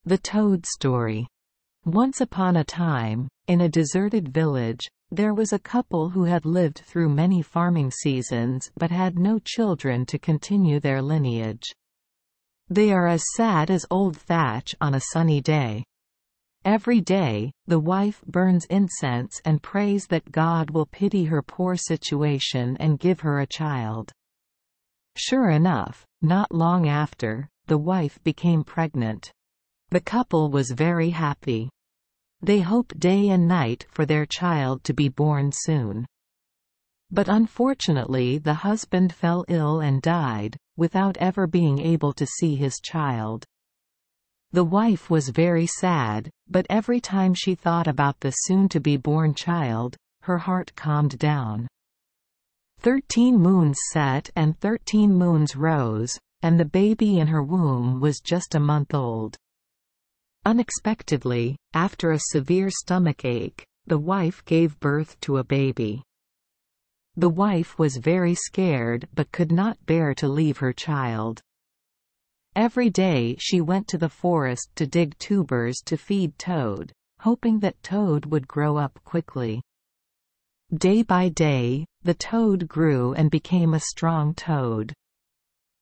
The Toad Story. Once upon a time, in a deserted village, there was a couple who had lived through many farming seasons but had no children to continue their lineage. They are as sad as old thatch on a sunny day. Every day, the wife burns incense and prays that God will pity her poor situation and give her a child. Sure enough, not long after, the wife became pregnant. The couple was very happy. They hoped day and night for their child to be born soon. But unfortunately the husband fell ill and died, without ever being able to see his child. The wife was very sad, but every time she thought about the soon-to-be-born child, her heart calmed down. 13 moons set and 13 moons rose, and the baby in her womb was just a month old. Unexpectedly, after a severe stomachache, the wife gave birth to a baby. The wife was very scared but could not bear to leave her child. Every day she went to the forest to dig tubers to feed Toad, hoping that Toad would grow up quickly. Day by day, the toad grew and became a strong toad.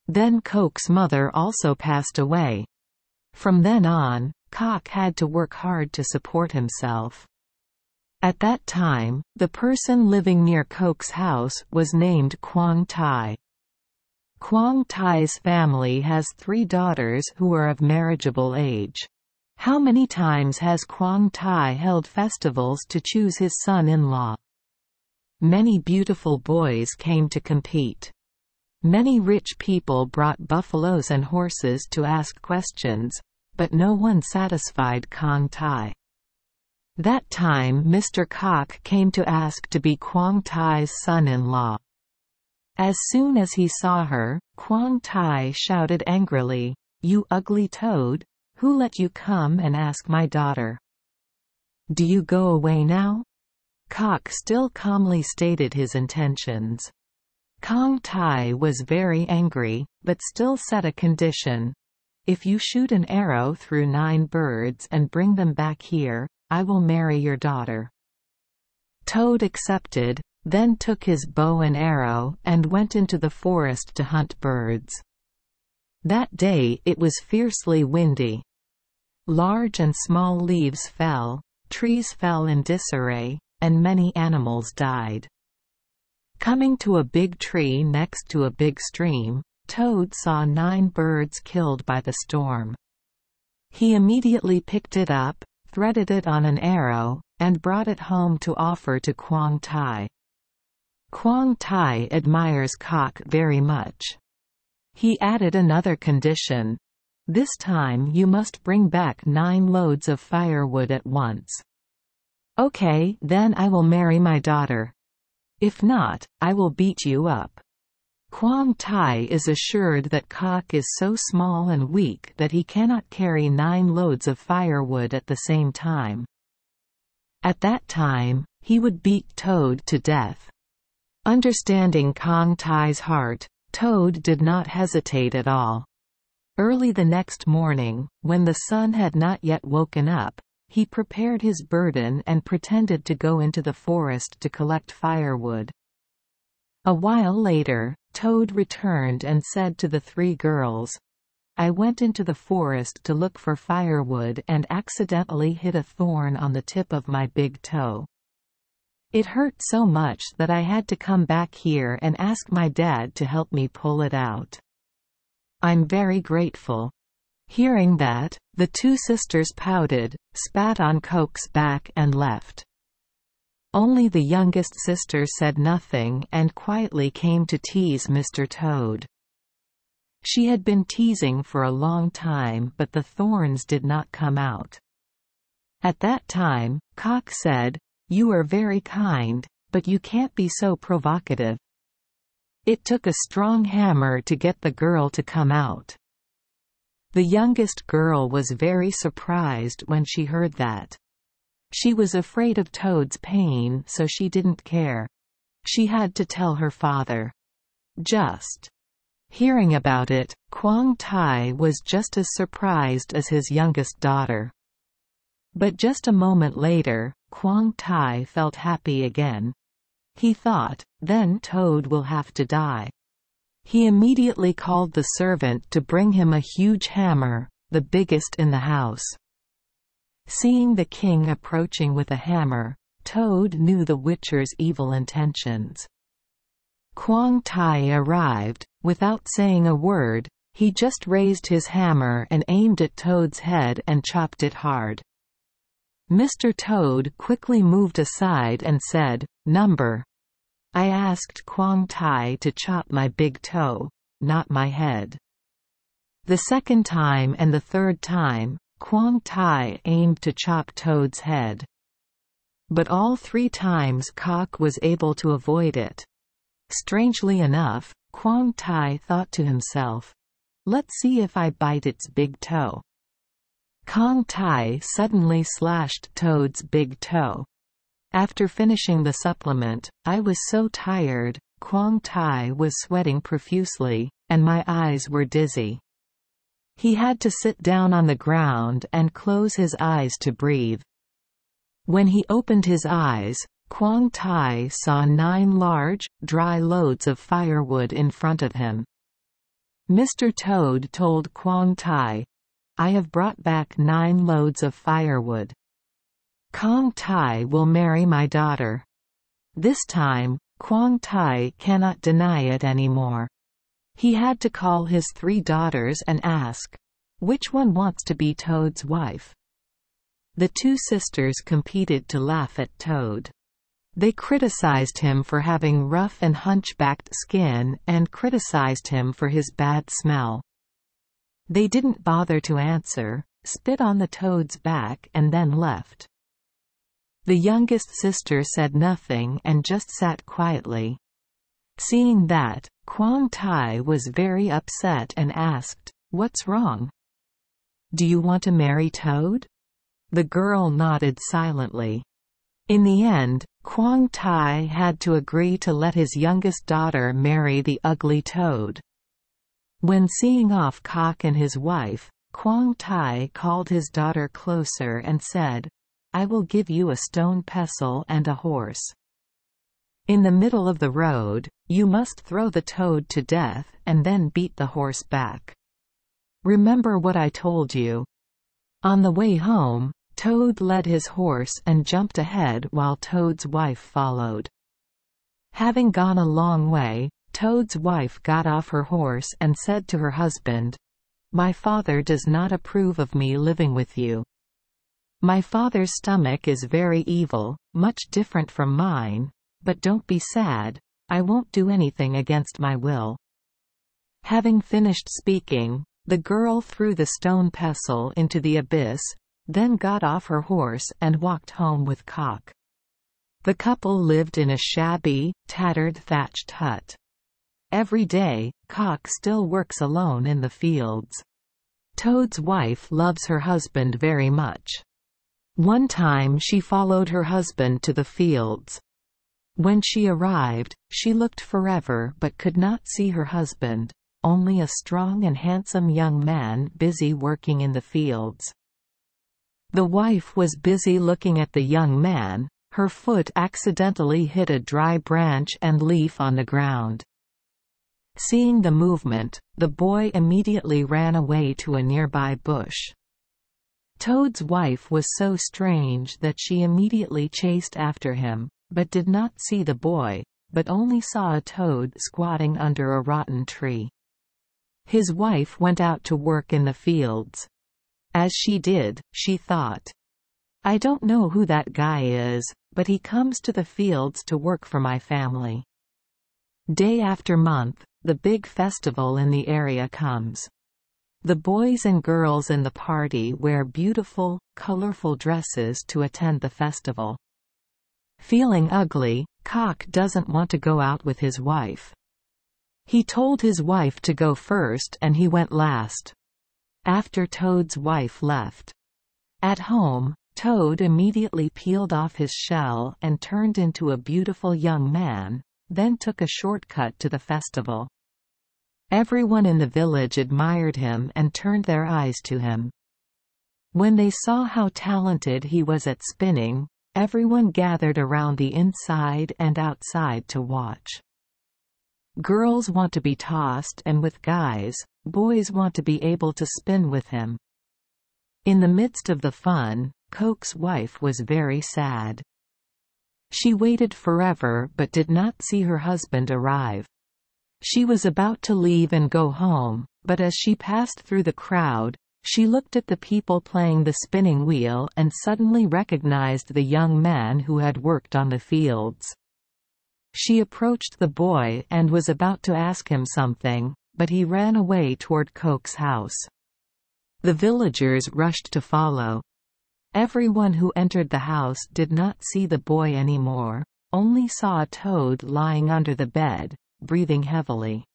Then Cock's mother also passed away. From then on, Cock had to work hard to support himself. At that time, the person living near Cock's house was named Quang Tai. Quang Tai's family has 3 daughters who are of marriageable age. How many times has Quang Tai held festivals to choose his son-in-law? Many beautiful boys came to compete. Many rich people brought buffaloes and horses to ask questions, but no one satisfied Quang Tai. That time Mr. Cock came to ask to be Quang Tai's son-in-law. As soon as he saw her, Quang Tai shouted angrily, "You ugly toad! Who let you come and ask my daughter? Do you go away now?" Cock still calmly stated his intentions. Quang Tai was very angry, but still set a condition. "If you shoot an arrow through 9 birds and bring them back here, I will marry your daughter." Toad accepted, then took his bow and arrow and went into the forest to hunt birds. That day it was fiercely windy. Large and small leaves fell, trees fell in disarray, and many animals died. Coming to a big tree next to a big stream, Toad saw 9 birds killed by the storm. He immediately picked it up, threaded it on an arrow, and brought it home to offer to Quang Tai. Quang Tai admires Cock very much. He added another condition. "This time you must bring back 9 loads of firewood at once." "Okay, then I will marry my daughter. If not, I will beat you up." Quang Tai is assured that Cock is so small and weak that he cannot carry 9 loads of firewood at the same time. At that time, he would beat Toad to death. Understanding Quang Tai's heart, Toad did not hesitate at all. Early the next morning, when the sun had not yet woken up, he prepared his burden and pretended to go into the forest to collect firewood. A while later, Toad returned and said to the 3 girls, "I went into the forest to look for firewood and accidentally hit a thorn on the tip of my big toe. It hurt so much that I had to come back here and ask my dad to help me pull it out. I'm very grateful." Hearing that, the 2 sisters pouted, spat on Cock's back and left. Only the youngest sister said nothing and quietly came to tease Mr. Toad. She had been teasing for a long time but the thorns did not come out. At that time, Cock said, "You are very kind, but you can't be so provocative." It took a strong hammer to get the girl to come out. The youngest girl was very surprised when she heard that. She was afraid of Toad's pain, so she didn't care. She had to tell her father. Just Hearing about it, Quang Tai was just as surprised as his youngest daughter. But just a moment later, Quang Tai felt happy again. He thought, then Toad will have to die. He immediately called the servant to bring him a huge hammer, the biggest in the house. Seeing the king approaching with a hammer, Toad knew the Witcher's evil intentions. Quang Tai arrived. Without saying a word, he just raised his hammer and aimed at Toad's head and chopped it hard. Mr. Toad quickly moved aside and said, "Number. I asked Quang Tai to chop my big toe, not my head." The second time and the third time, Quang Tai aimed to chop Toad's head. But all 3 times Cock was able to avoid it. Strangely enough, Quang Tai thought to himself, "Let's see if I bite its big toe." Quang Tai suddenly slashed Toad's big toe. After finishing the supplement, I was so tired, Quang Tai was sweating profusely, and my eyes were dizzy. He had to sit down on the ground and close his eyes to breathe. When he opened his eyes, Quang Tai saw 9 large, dry loads of firewood in front of him. Mr. Toad told Quang Tai, "I have brought back 9 loads of firewood. Quang Tai will marry my daughter." This time, Quang Tai cannot deny it anymore. He had to call his 3 daughters and ask, "Which one wants to be Toad's wife?" The 2 sisters competed to laugh at Toad. They criticized him for having rough and hunchbacked skin and criticized him for his bad smell. They didn't bother to answer, spit on the Toad's back and then left. The youngest sister said nothing and just sat quietly. Seeing that, Quang Tai was very upset and asked, "What's wrong? Do you want to marry Toad?" The girl nodded silently. In the end, Quang Tai had to agree to let his youngest daughter marry the ugly Toad. When seeing off Cock and his wife, Quang Tai called his daughter closer and said, "I will give you a stone pestle and a horse. In the middle of the road, you must throw the Toad to death and then beat the horse back. Remember what I told you." On the way home, Toad led his horse and jumped ahead while Toad's wife followed. Having gone a long way, Toad's wife got off her horse and said to her husband, "My father does not approve of me living with you. My father's stomach is very evil, much different from mine, but don't be sad, I won't do anything against my will." Having finished speaking, the girl threw the stone pestle into the abyss, then got off her horse and walked home with Cock. The couple lived in a shabby, tattered thatched hut. Every day, Cock still works alone in the fields. Toad's wife loves her husband very much. One time she followed her husband to the fields. When she arrived, she looked forever but could not see her husband, only a strong and handsome young man busy working in the fields. The wife was busy looking at the young man. Her foot accidentally hit a dry branch and leaf on the ground. Seeing the movement, the boy immediately ran away to a nearby bush. Toad's wife was so strange that she immediately chased after him, but did not see the boy, but only saw a toad squatting under a rotten tree. His wife went out to work in the fields. As she did, she thought, "I don't know who that guy is, but he comes to the fields to work for my family." Day after month, the big festival in the area comes. The boys and girls in the party wear beautiful, colorful dresses to attend the festival. Feeling ugly, Cock doesn't want to go out with his wife. He told his wife to go first and he went last. After Toad's wife left. At home, Toad immediately peeled off his shell and turned into a beautiful young man, then took a shortcut to the festival. Everyone in the village admired him and turned their eyes to him. When they saw how talented he was at spinning, everyone gathered around the inside and outside to watch. Girls want to be tossed and with guys, boys want to be able to spin with him. In the midst of the fun, Coke's wife was very sad. She waited forever but did not see her husband arrive. She was about to leave and go home, but as she passed through the crowd, she looked at the people playing the spinning wheel and suddenly recognized the young man who had worked on the fields. She approached the boy and was about to ask him something, but he ran away toward Coke's house. The villagers rushed to follow. Everyone who entered the house did not see the boy anymore, only saw a toad lying under the bed, breathing heavily.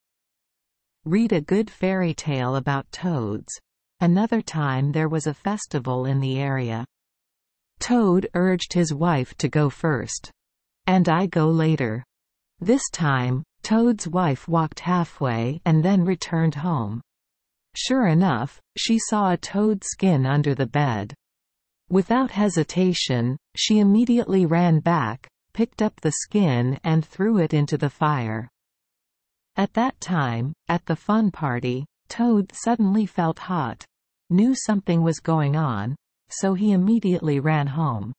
Read a good fairy tale about toads. Another time there was a festival in the area. Toad urged his wife to go first. And I go later. This time, Toad's wife walked halfway and then returned home. Sure enough, she saw a toad skin under the bed. Without hesitation, she immediately ran back, picked up the skin and threw it into the fire. At that time, at the fun party, Toad suddenly felt hot, knew something was going on, so he immediately ran home.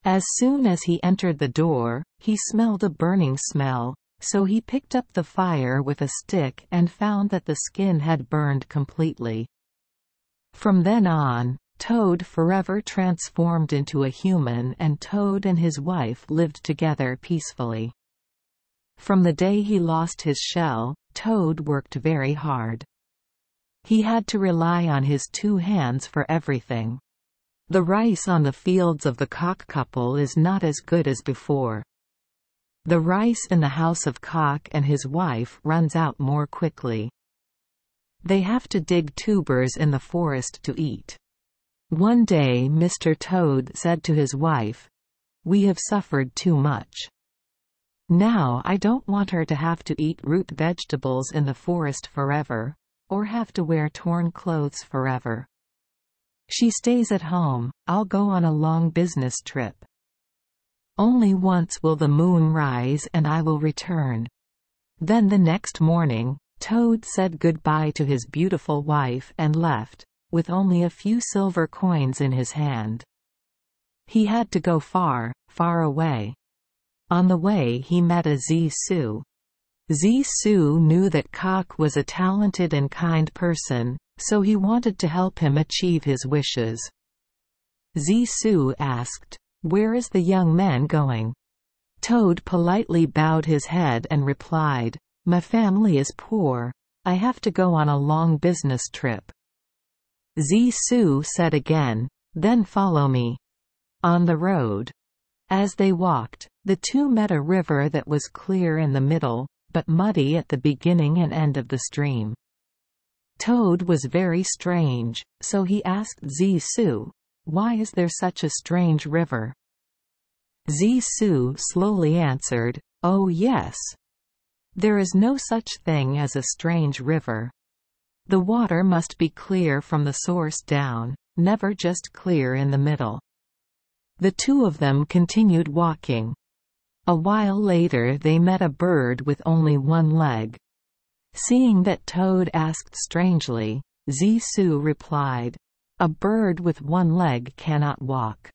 As soon as he entered the door, he smelled a burning smell, so he picked up the fire with a stick and found that the skin had burned completely. From then on, Toad forever transformed into a human, and Toad and his wife lived together peacefully. From the day he lost his shell, Toad worked very hard. He had to rely on his 2 hands for everything. The rice on the fields of the Cock couple is not as good as before. The rice in the house of Cock and his wife runs out more quickly. They have to dig tubers in the forest to eat. One day Mr. Toad said to his wife, "We have suffered too much. Now I don't want her to have to eat root vegetables in the forest forever, or have to wear torn clothes forever. She stays at home, I'll go on a long business trip. Only once will the moon rise and I will return." Then the next morning, Toad said goodbye to his beautiful wife and left, with only a few silver coins in his hand. He had to go far, far away. On the way he met a Zisu. Zisu knew that Cock was a talented and kind person, so he wanted to help him achieve his wishes. Zisu asked, "Where is the young man going?" Toad politely bowed his head and replied, "My family is poor. I have to go on a long business trip." Zisu said again, "Then follow me." On the road. As they walked, the two met a river that was clear in the middle, but muddy at the beginning and end of the stream. Toad was very strange, so he asked Zisu, "Why is there such a strange river?" Zisu slowly answered, "Oh yes. There is no such thing as a strange river. The water must be clear from the source down, never just clear in the middle." The two of them continued walking. A while later they met a bird with only one leg. Seeing that Toad asked strangely, Zisu replied, "A bird with one leg cannot walk.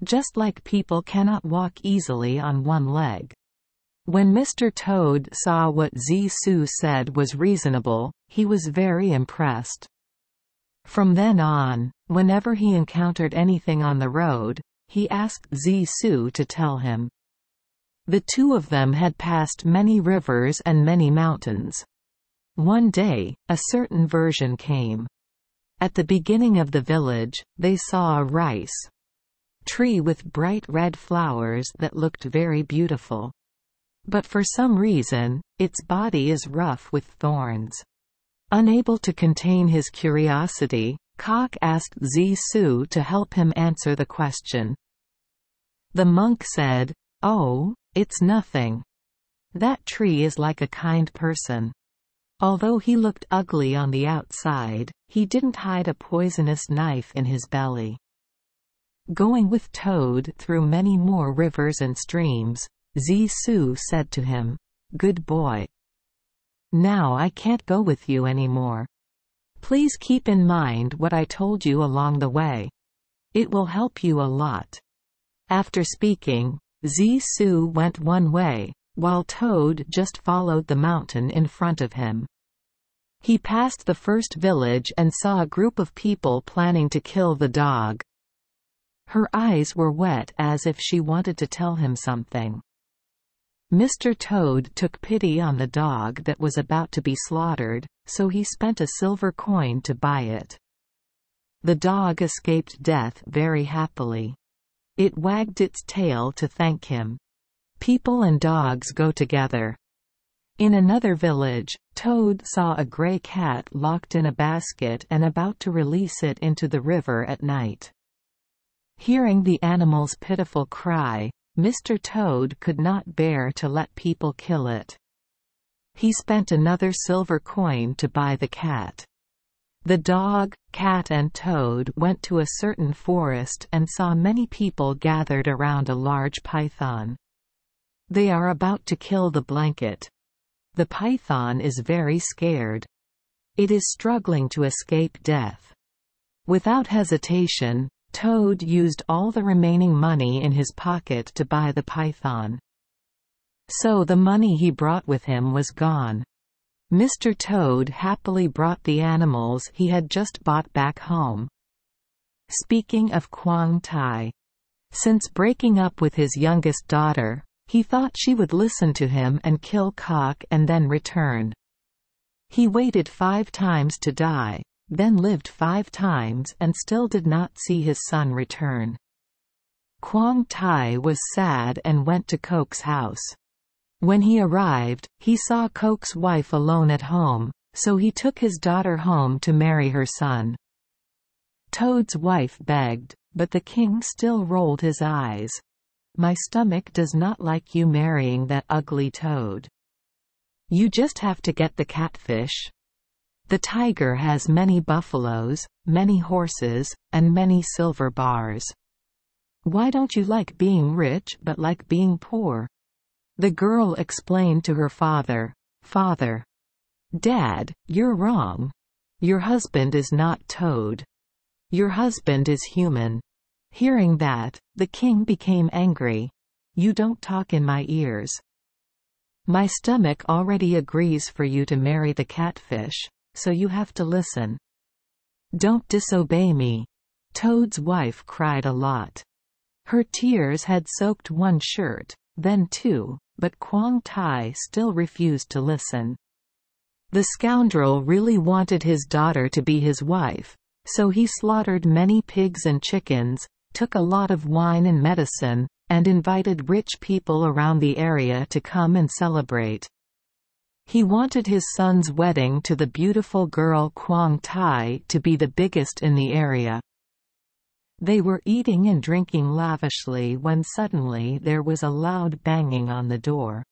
Just like people cannot walk easily on one leg." When Mr. Toad saw what Zisu said was reasonable, he was very impressed. From then on, whenever he encountered anything on the road, he asked Zisu to tell him. The two of them had passed many rivers and many mountains. One day, a certain version came. At the beginning of the village, they saw a rice tree with bright red flowers that looked very beautiful. But for some reason, its body is rough with thorns. Unable to contain his curiosity, Cock asked Zisu to help him answer the question. The monk said, "Oh, it's nothing. That tree is like a kind person. Although he looked ugly on the outside, he didn't hide a poisonous knife in his belly. Going with Toad through many more rivers and streams, Zisu said to him, "Good boy. Now I can't go with you anymore. Please keep in mind what I told you along the way. It will help you a lot." After speaking, Zisu went one way, while Toad just followed the mountain in front of him. He passed the first village and saw a group of people planning to kill the dog. Her eyes were wet as if she wanted to tell him something. Mr. Toad took pity on the dog that was about to be slaughtered, so he spent a silver coin to buy it. The dog escaped death very happily. It wagged its tail to thank him. People and dogs go together. In another village, Toad saw a gray cat locked in a basket and about to release it into the river at night. Hearing the animal's pitiful cry, Mr. Toad could not bear to let people kill it. He spent another silver coin to buy the cat. The dog, cat and Toad went to a certain forest and saw many people gathered around a large python. They are about to kill the blanket. The python is very scared. It is struggling to escape death. Without hesitation, Toad used all the remaining money in his pocket to buy the python. So the money he brought with him was gone. Mr. Toad happily brought the animals he had just bought back home. Speaking of Quang Tai, since breaking up with his youngest daughter, he thought she would listen to him and kill Cock and then return. He waited 5 times to die, then lived 5 times and still did not see his son return. Quang Tai was sad and went to Coke's house. When he arrived, he saw Coke's wife alone at home, so he took his daughter home to marry her son. Toad's wife begged, but the king still rolled his eyes. "My stomach does not like you marrying that ugly Toad. You just have to get the catfish. The tiger has many buffaloes, many horses, and many silver bars. Why don't you like being rich but like being poor?" The girl explained to her father, "Father, Dad, you're wrong. Your husband is not Toad. Your husband is human." Hearing that, the king became angry. "You don't talk in my ears. My stomach already agrees for you to marry the catfish, so you have to listen. Don't disobey me." Toad's wife cried a lot. Her tears had soaked one shirt, then 2, but Quang Tai still refused to listen. The scoundrel really wanted his daughter to be his wife, so he slaughtered many pigs and chickens, took a lot of wine and medicine, and invited rich people around the area to come and celebrate. He wanted his son's wedding to the beautiful girl Quang Tai to be the biggest in the area. They were eating and drinking lavishly when suddenly there was a loud banging on the door.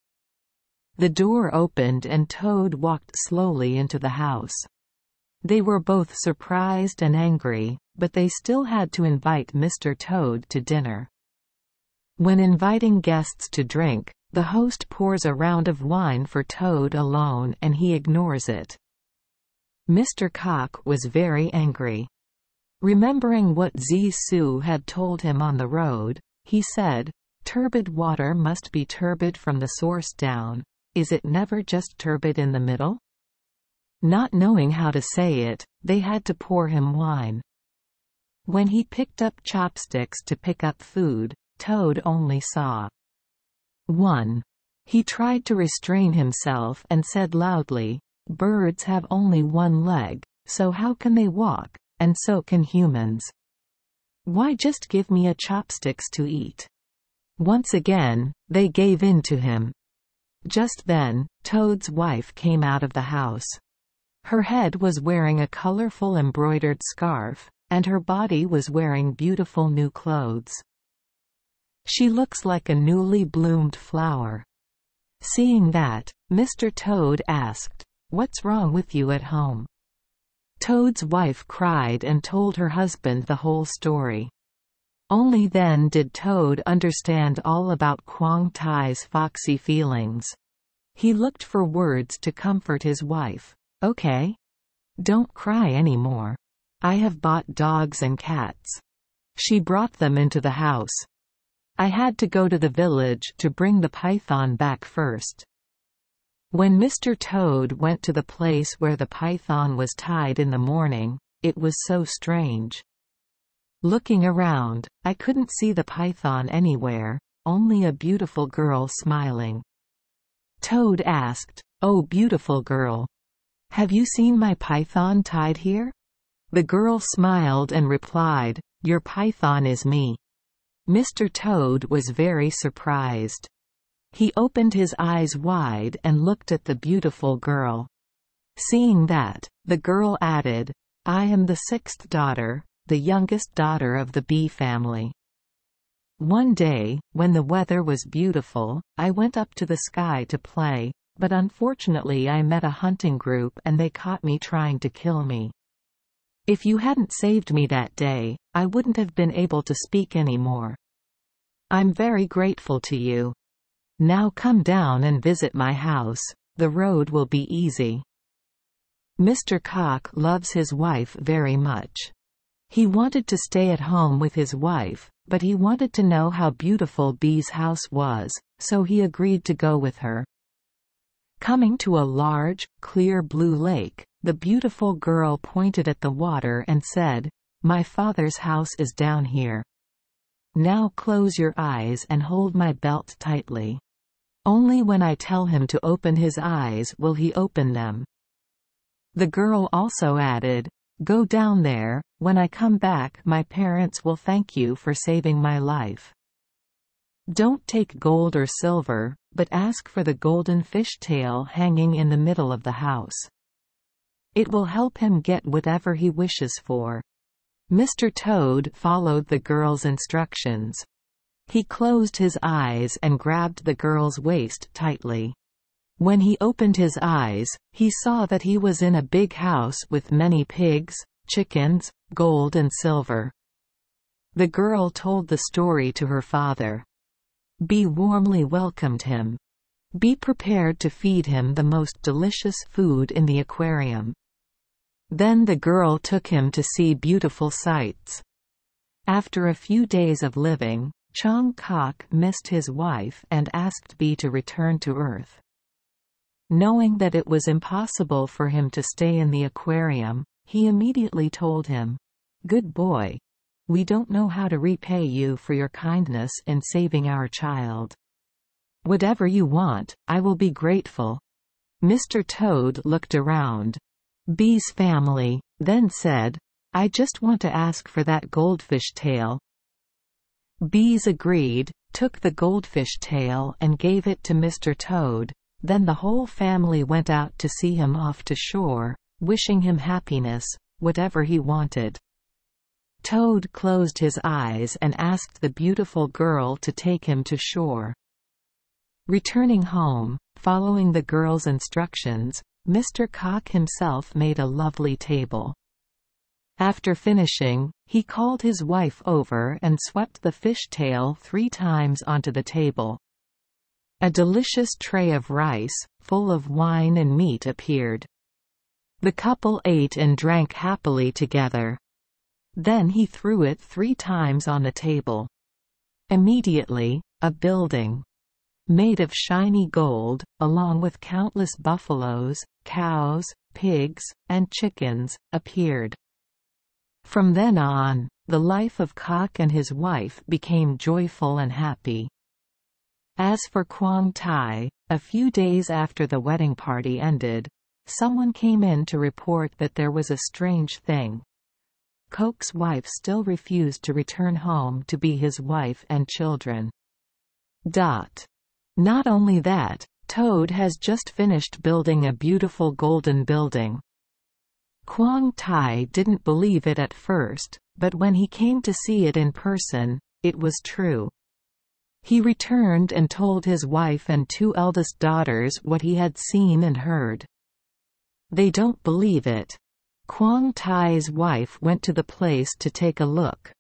The door opened and Toad walked slowly into the house. They were both surprised and angry, but they still had to invite Mr. Toad to dinner. When inviting guests to drink, the host pours a round of wine for Toad alone and he ignores it. Mr. Cock was very angry. Remembering what Zisu had told him on the road, he said, "Turbid water must be turbid from the source down. Is it never just turbid in the middle?" Not knowing how to say it, they had to pour him wine. When he picked up chopsticks to pick up food, Toad only saw 1. He tried to restrain himself and said loudly, "Birds have only 1 leg, so how can they walk? And so can humans. Why just give me a chopsticks to eat?" Once again, they gave in to him. Just then, Toad's wife came out of the house. Her head was wearing a colorful embroidered scarf, and her body was wearing beautiful new clothes. She looks like a newly bloomed flower. Seeing that, Mr. Toad asked, What's wrong with you at home?" Toad's wife cried and told her husband the whole story. Only then did Toad understand all about Quang Tai's foxy feelings. He looked for words to comfort his wife. "Okay. Don't cry anymore. I have bought dogs and cats." She brought them into the house. "I had to go to the village to bring the python back first." When Mr. Toad went to the place where the python was tied in the morning, it was so strange. Looking around, I couldn't see the python anywhere, only a beautiful girl smiling. Toad asked, "Oh, beautiful girl. Have you seen my python tied here?" The girl smiled and replied, "Your python is me." Mr. Toad was very surprised. He opened his eyes wide and looked at the beautiful girl. Seeing that, the girl added, "I am the sixth daughter, the youngest daughter of the bee family. One day, when the weather was beautiful, I went up to the sky to play, but unfortunately I met a hunting group and they caught me trying to kill me. If you hadn't saved me that day, I wouldn't have been able to speak anymore. I'm very grateful to you. Now come down and visit my house. The road will be easy." Mr. Cock loves his wife very much. He wanted to stay at home with his wife, but he wanted to know how beautiful Bee's house was, so he agreed to go with her. Coming to a large, clear blue lake, the beautiful girl pointed at the water and said, "My father's house is down here. Now close your eyes and hold my belt tightly. Only when I tell him to open his eyes will he open them." The girl also added, "Go down there. When I come back, my parents will thank you for saving my life. Don't take gold or silver, but ask for the golden fishtail hanging in the middle of the house. It will help him get whatever he wishes for." Mr. Toad followed the girl's instructions. He closed his eyes and grabbed the girl's waist tightly. When he opened his eyes, he saw that he was in a big house with many pigs, chickens, gold and silver. The girl told the story to her father. Bee warmly welcomed him. Bee prepared to feed him the most delicious food in the aquarium. Then the girl took him to see beautiful sights. After a few days of living, Chong Kok missed his wife and asked Bee to return to Earth. Knowing that it was impossible for him to stay in the aquarium, he immediately told him, "Good boy. We don't know how to repay you for your kindness in saving our child. Whatever you want, I will be grateful." Mr. Toad looked around. Bee's family then said, "I just want to ask for that goldfish tail." Bees agreed, took the goldfish tail and gave it to Mr. Toad. Then the whole family went out to see him off to shore, wishing him happiness, whatever he wanted. Toad closed his eyes and asked the beautiful girl to take him to shore. Returning home, following the girl's instructions, Mr. Cock himself made a lovely table. After finishing, he called his wife over and swept the fishtail 3 times onto the table. A delicious tray of rice, full of wine and meat appeared. The couple ate and drank happily together. Then he threw it 3 times on the table. Immediately, a building made of shiny gold, along with countless buffaloes, cows, pigs, and chickens, appeared. From then on, the life of Cock and his wife became joyful and happy. As for Quang Tai, a few days after the wedding party ended, someone came in to report that there was a strange thing. Cock's wife still refused to return home to be his wife and children. Not only that, Toad has just finished building a beautiful golden building. Quang Tai didn't believe it at first, but when he came to see it in person, it was true. He returned and told his wife and 2 eldest daughters what he had seen and heard. They don't believe it. Quang Tai's wife went to the place to take a look.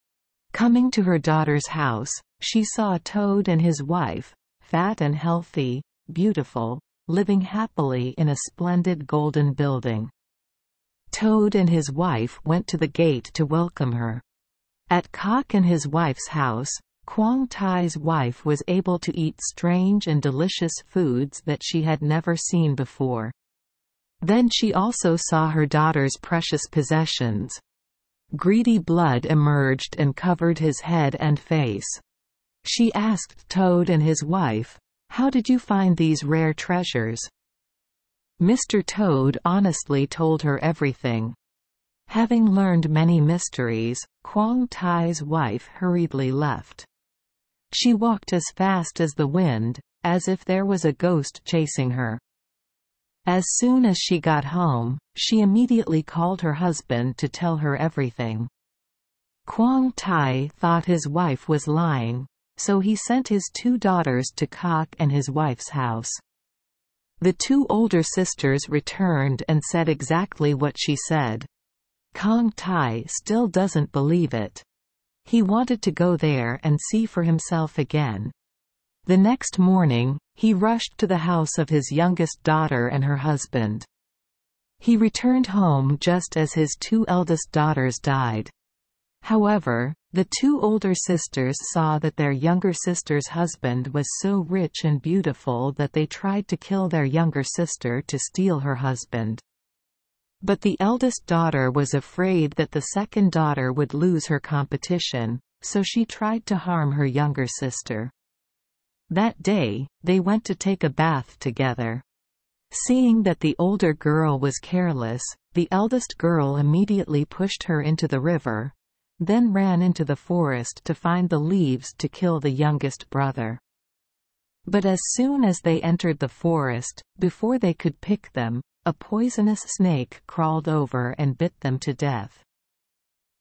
Coming to her daughter's house, she saw Toad and his wife, fat and healthy, beautiful, living happily in a splendid golden building. Toad and his wife went to the gate to welcome her. At Cock and his wife's house, Quang Tai's wife was able to eat strange and delicious foods that she had never seen before. Then she also saw her daughter's precious possessions. Greedy blood emerged and covered his head and face. She asked Toad and his wife, "How did you find these rare treasures?" Mr. Toad honestly told her everything. Having learned many mysteries, Quang Tai's wife hurriedly left. She walked as fast as the wind, as if there was a ghost chasing her. As soon as she got home, she immediately called her husband to tell her everything. Quang Tai thought his wife was lying, so he sent his 2 daughters to Cock and his wife's house. The 2 older sisters returned and said exactly what she said. Quang Tai still doesn't believe it. He wanted to go there and see for himself again. The next morning, he rushed to the house of his youngest daughter and her husband. He returned home just as his 2 eldest daughters died. However, the 2 older sisters saw that their younger sister's husband was so rich and beautiful that they tried to kill their younger sister to steal her husband. But the eldest daughter was afraid that the second daughter would lose her competition, so she tried to harm her younger sister. That day, they went to take a bath together. Seeing that the older girl was careless, the eldest girl immediately pushed her into the river, then ran into the forest to find the leaves to kill the youngest brother. But as soon as they entered the forest, before they could pick them, a poisonous snake crawled over and bit them to death.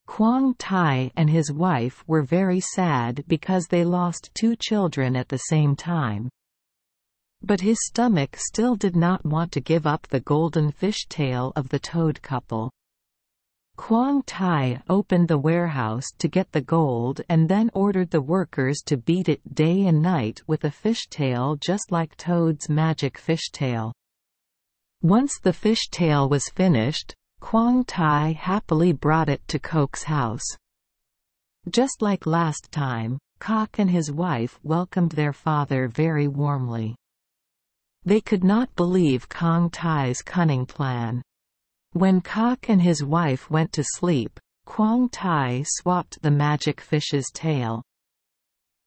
Quang Tai and his wife were very sad because they lost 2 children at the same time. But his stomach still did not want to give up the golden fishtail of the toad couple. Quang Tai opened the warehouse to get the gold and then ordered the workers to beat it day and night with a fishtail just like Toad's magic fishtail. Once the fishtail was finished, Quang Tai happily brought it to Cock's house. Just like last time, Cock and his wife welcomed their father very warmly. They could not believe Quang Tai's cunning plan. When Cock and his wife went to sleep, Quang Tai swapped the magic fish's tail.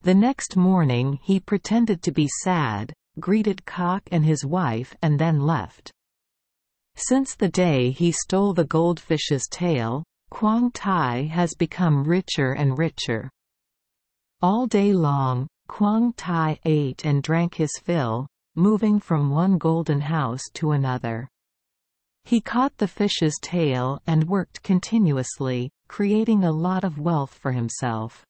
The next morning he pretended to be sad, greeted Cock and his wife and then left. Since the day he stole the goldfish's tail, Quang Tai has become richer and richer. All day long, Quang Tai ate and drank his fill, moving from one golden house to another. He caught the fish's tail and worked continuously, creating a lot of wealth for himself.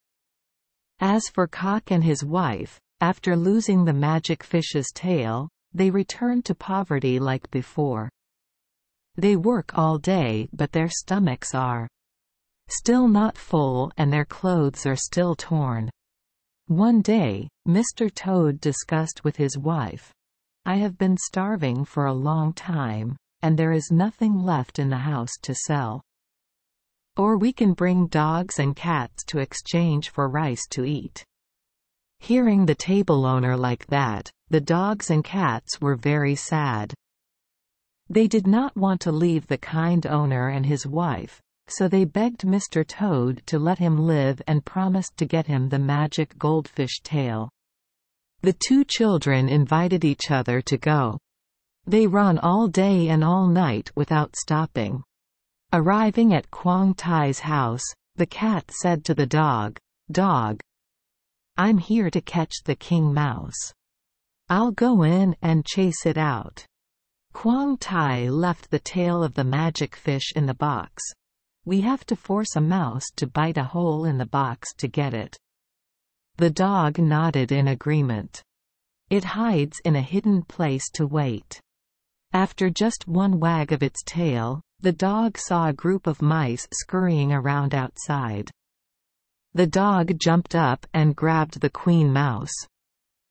As for Cock and his wife, after losing the magic fish's tail, they returned to poverty like before. They work all day but their stomachs are still not full and their clothes are still torn. One day, Mr. Toad discussed with his wife, "I have been starving for a long time, and there is nothing left in the house to sell. Or we can bring dogs and cats to exchange for rice to eat." Hearing the table owner like that, the dogs and cats were very sad. They did not want to leave the kind owner and his wife, so they begged Mr. Toad to let him live and promised to get him the magic goldfish tail. The 2 children invited each other to go. They run all day and all night without stopping. Arriving at Quang Tai's house, the cat said to the dog, "Dog, I'm here to catch the king mouse. I'll go in and chase it out." Quang Tai left the tail of the magic fish in the box. "We have to force a mouse to bite a hole in the box to get it." The dog nodded in agreement. "It hides in a hidden place to wait. After just one wag of its tail, the dog saw a group of mice scurrying around outside. The dog jumped up and grabbed the queen mouse.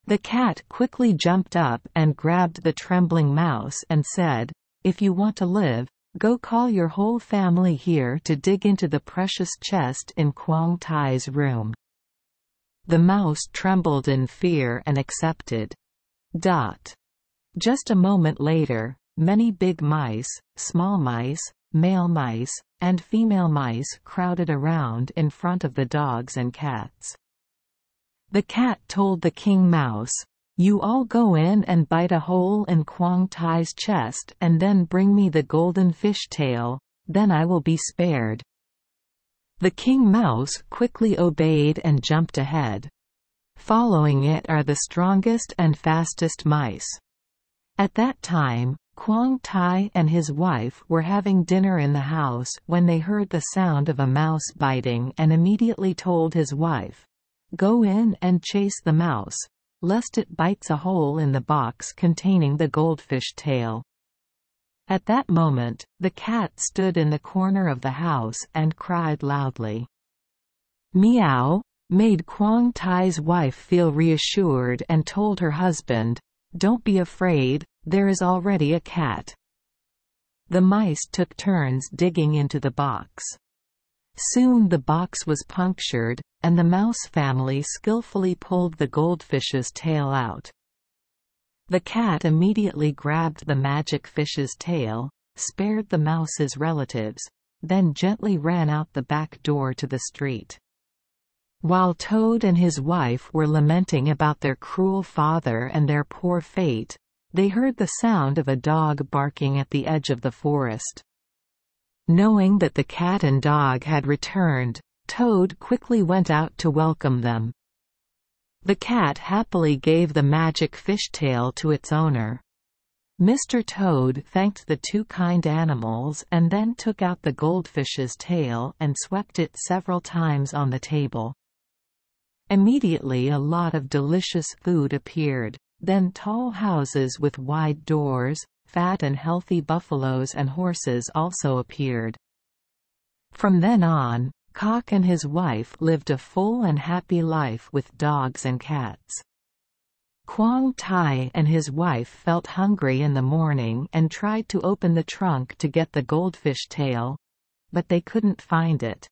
The cat quickly jumped up and grabbed the trembling mouse and said, "If you want to live, go call your whole family here to dig into the precious chest in Quang Tai's room." The mouse trembled in fear and accepted. Just a moment later, many big mice, small mice, male mice, and female mice crowded around in front of the dogs and cats. The cat told the king mouse, "You all go in and bite a hole in Quang Tai's chest and then bring me the golden fish tail, then I will be spared." The king mouse quickly obeyed and jumped ahead. Following it are the strongest and fastest mice. At that time, Quang Tai and his wife were having dinner in the house when they heard the sound of a mouse biting and immediately told his wife, "Go in and chase the mouse, lest it bites a hole in the box containing the goldfish tail." At that moment, the cat stood in the corner of the house and cried loudly. "Meow!" made Quang Tai's wife feel reassured and told her husband, "Don't be afraid, there is already a cat." The mice took turns digging into the box. Soon the box was punctured, and the mouse family skillfully pulled the goldfish's tail out. The cat immediately grabbed the magic fish's tail, spared the mouse's relatives, then gently ran out the back door to the street. While Toad and his wife were lamenting about their cruel father and their poor fate, they heard the sound of a dog barking at the edge of the forest. Knowing that the cat and dog had returned, Toad quickly went out to welcome them. The cat happily gave the magic fishtail to its owner. Mr. Toad thanked the two kind animals and then took out the goldfish's tail and swept it several times on the table. Immediately a lot of delicious food appeared, then tall houses with wide doors, fat and healthy buffaloes and horses also appeared. From then on, Cock and his wife lived a full and happy life with dogs and cats. Quang Tai and his wife felt hungry in the morning and tried to open the trunk to get the goldfish tail, but they couldn't find it.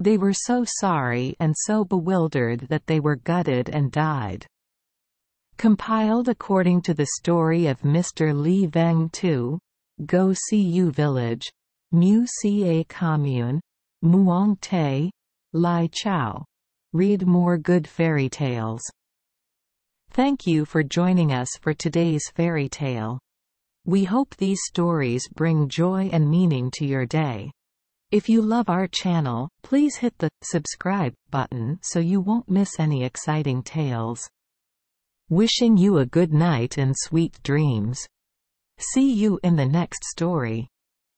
They were so sorry and so bewildered that they were gutted and died. Compiled according to the story of Mr. Li Veng Tu, Go Cu Village, Mu Ca Commune, Muang Te, Lai Chao. Read more good fairy tales. Thank you for joining us for today's fairy tale. We hope these stories bring joy and meaning to your day. If you love our channel, please hit the subscribe button so you won't miss any exciting tales. Wishing you a good night and sweet dreams. See you in the next story.